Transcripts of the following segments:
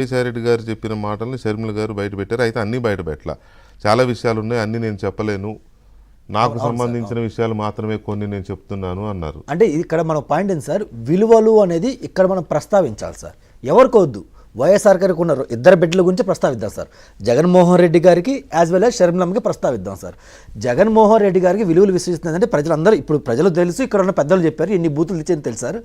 విజయసాయిరెడ్డి గారు చెప్పిన మాటల్ని షర్మిల గారు బయట పెట్టారు. అయితే అన్నీ బయట పెట్టాల, చాలా విషయాలు ఉన్నాయి, అన్నీ నేను చెప్పలేను, నాకు సంబంధించిన విషయాలు మాత్రమే కొన్ని నేను చెప్తున్నాను అన్నారు. అంటే ఇక్కడ మన పాయింట్ ఏంటి సార్, విలువలు అనేది ఇక్కడ మనం ప్రస్తావించాలి సార్. ఎవరికొద్దు, వైఎస్ఆర్ గారికి ఉన్నారు ఇద్దరు బిడ్డల గురించి ప్రస్తావిద్దాం సార్. జగన్మోహన్ రెడ్డి గారికి యాజ్ వెల్ యాజ్ షర్మిలమ్మకి ప్రస్తావిద్దాం సార్. జగన్మోహన్ రెడ్డి గారికి విలువలు విశ్వసిస్తుందంటే ప్రజలందరూ, ఇప్పుడు ప్రజలు తెలుసు, ఇక్కడ ఉన్న పెద్దలు చెప్పారు, ఎన్ని బూతులు ఇచ్చేది తెలుసు సార్.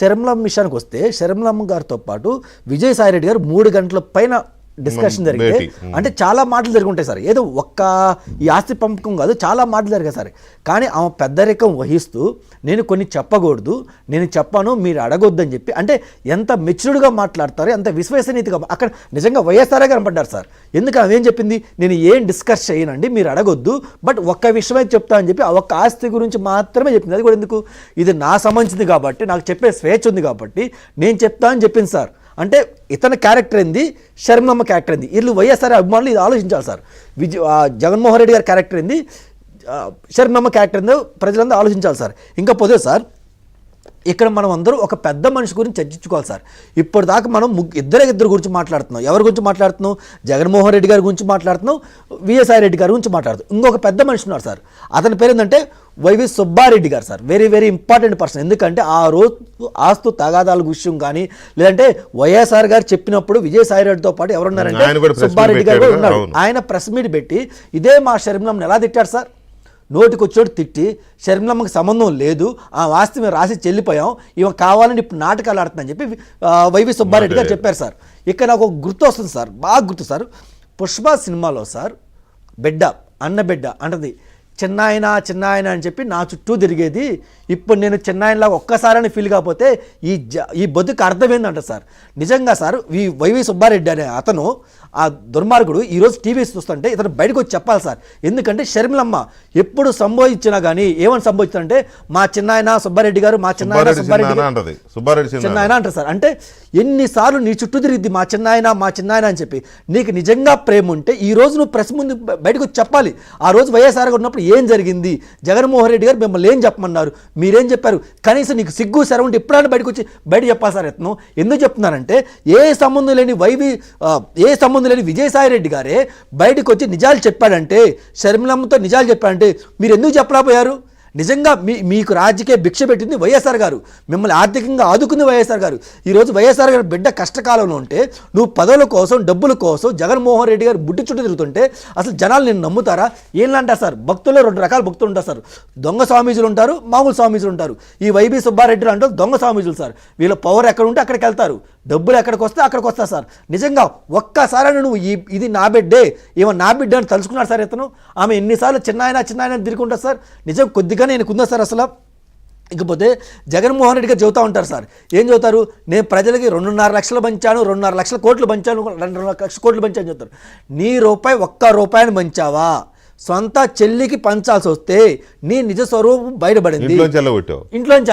షర్మిలమ్మ విషయానికి వస్తే, షర్మిలమ్మ గారితో పాటు విజయసాయి రెడ్డి గారు 3 గంటల పైన డిస్కషన్ జరిగితే, అంటే చాలా మాటలు జరిగి ఉంటాయి సార్. ఏదో ఒక్క ఈ ఆస్తి పంపకం కాదు, చాలా మాటలు జరిగాయి సార్. కానీ ఆమె పెద్దరికం వహిస్తూ నేను కొన్ని చెప్పకూడదు, నేను చెప్పాను మీరు అడగొద్దని చెప్పి, అంటే ఎంత మెచ్యూర్డ్గా మాట్లాడతారో, ఎంత విశ్వసనీయతగా అక్కడ నిజంగా వైఎస్ఆర్ గారు కనపడ్డారు సార్. ఎందుకు ఆమె ఏం చెప్పింది, నేను ఏం డిస్కస్ చేయనండి, మీరు అడగొద్దు, బట్ ఒక్క విషయమే చెప్తా అని చెప్పి ఆ ఒక్క ఆస్తి గురించి మాత్రమే చెప్పింది. అది కూడా ఎందుకు, ఇది నా సంబంధించింది కాబట్టి, నాకు చెప్పే స్వేచ్ఛ ఉంది కాబట్టి నేను చెప్తా అని చెప్పింది సార్. అంటే ఇతని క్యారెక్టర్ ఏంది, షర్మిలమ్మ క్యారెక్టర్ ఏంది, వీళ్ళు వైఎస్ఆర్ అభిమానులు ఇది ఆలోచించాలి సార్. జగన్మోహన్ రెడ్డి గారి క్యారెక్టర్ ఏంది, షర్మిలమ్మ క్యారెక్టర్ ఏందో ప్రజలందరూ ఆలోచించాలి సార్. ఇంకా పోతే సార్, ఇక్కడ మనం అందరూ ఒక పెద్ద మనిషి గురించి చర్చించుకోవాలి సార్. ఇప్పటిదాకా మనం ఇద్దరు గురించి మాట్లాడుతున్నాం. ఎవరి గురించి మాట్లాడుతున్నాం, జగన్మోహన్ రెడ్డి గారి గురించి మాట్లాడుతున్నాం, విజయసాయి రెడ్డి గారి గురించి మాట్లాడుతున్నాం. ఇంకొక పెద్ద మనిషి ఉన్నారు సార్, అతని పేరు ఏంటంటే వైవి సుబ్బారెడ్డి గారు sir. Very very important person. ఎందుకంటే ఆ రోజు ఆస్తు తగాదాల విషయం కానీ, లేదంటే వైఎస్ఆర్ గారు చెప్పినప్పుడు విజయసాయి రెడ్డితో పాటు ఎవరున్నారంటే సుబ్బారెడ్డి గారు కూడా ఉన్నారు. ఆయన ప్రెస్ మీట్ పెట్టి ఇదే మా షర్మిలమ్మని ఎలా తిట్టారు సార్, నోటికి వచ్చేటి తిట్టి, షర్మిలమ్మకి సంబంధం లేదు, ఆ ఆస్తి మేము రాసి చెల్లిపోయాం, ఇవ కావాలని ఇప్పుడు నాటకాలు ఆడుతుందని చెప్పి వైవి సుబ్బారెడ్డి గారు చెప్పారు సార్. ఇక్కడ నాకు ఒక గుర్తు వస్తుంది సార్, బాగా గుర్తు సార్. పుష్ప సినిమాలో సార్ బిడ్డ, అన్న బిడ్డ అంటది, చిన్నాయన చిన్నాయన అని చెప్పి నా చుట్టూ తిరిగేది, ఇప్పుడు నేను చిన్నాయనలాగా ఒక్కసారని ఫీల్ కాకపోతే ఈ బతుకు అర్థం ఏందంట సార్. నిజంగా సార్, ఈ వైవి సుబ్బారెడ్డి అనే అతను, ఆ దుర్మార్గుడు ఈరోజు టీవీ చూస్తుంటే ఇతను బయటకు వచ్చి చెప్పాలి సార్. ఎందుకంటే షర్మిలమ్మ ఎప్పుడు సంబోధించినా కానీ ఏమని సంబోధించారంటే మా చిన్నాయన సుబ్బారెడ్డి గారు, మా చిన్నాయన సుబ్బారెడ్డి చిన్నాయన అంటారు సార్. అంటే ఎన్నిసార్లు నీ చుట్టూ తిరిగిద్ది మా చిన్నాయన మా చిన్నాయన అని చెప్పి. నీకు నిజంగా ప్రేమ ఉంటే ఈ రోజు నువ్వు ప్రెస్ ముందు బయటకు వచ్చి చెప్పాలి. ఆ రోజు వైఎస్ఆర్ గారు ఉన్నప్పుడు ఏం జరిగింది, జగన్మోహన్ రెడ్డి గారు మిమ్మల్ని ఏం చెప్పమన్నారు, మీరేం చెప్పారు, కనీసం నీకు సిగ్గు శరం ఉంటే ఎప్పుడైనా బయటకు వచ్చి బయట చెప్పాలి సార్. ఎత్నం ఎందుకు చెప్తున్నానంటే, ఏ సంబంధం లేని విజయసాయి రెడ్డి గారే బయటకు వచ్చి నిజాలు చెప్పాడంటే, షర్మిలమ్మతో నిజాలు చెప్పాడంటే మీరు ఎందుకు చెప్పలేకపోయారు? నిజంగా మీకు రాజకీయ భిక్ష పెట్టింది వైఎస్ఆర్ గారు, మిమ్మల్ని ఆర్థికంగా ఆదుకుంది వైఎస్ఆర్ గారు. ఈరోజు వైఎస్ఆర్ గారు బిడ్డ కష్టకాలంలో ఉంటే నువ్వు పదవుల కోసం డబ్బుల కోసం జగన్మోహన్ రెడ్డి గారు బుడ్డి చుట్టూ తిరుగుతుంటే అసలు జనాలు నేను నమ్ముతారా? ఏంటంటారు సార్, భక్తుల్లో 2 రకాల భక్తులు ఉంటారు సార్. దొంగ స్వామీజులు ఉంటారు, మామూలు స్వామీజులు ఉంటారు. ఈ వైబీ సుబ్బారెడ్డి అంటే దొంగ స్వామీజులు సార్. వీళ్ళ పవర్ ఎక్కడ ఉంటే అక్కడికి వెళ్తారు, డబ్బులు ఎక్కడికి వస్తే అక్కడికి వస్తారు సార్. నిజంగా ఒక్కసారి నువ్వు ఇది నా బిడ్డే, ఏమో నా బిడ్డ అని తలుచుకున్నాడు సార్ ఇతను. ఆమె ఎన్నిసార్లు చిన్నాయన తిరుగుంటారు సార్. నిజం కొద్దిగా నేను కుందా సార్ అసలు. ఇకపోతే జగన్మోహన్ రెడ్డి గారు చెబుతూ ఉంటారు సార్, ఏం చెబుతారు, నేను ప్రజలకి 2.5 లక్షలు పంచాను, 2.5 లక్షల కోట్లు పంచాను, 2.5 లక్షల కోట్లు పంచాను చెప్తారు. నీ ఒక్క రూపాయిని పంచావా? సొంత చెల్లికి పంచాల్సి వస్తే నీ నిజ స్వరూపం బయటపడింది, ఇంట్లో నుంచి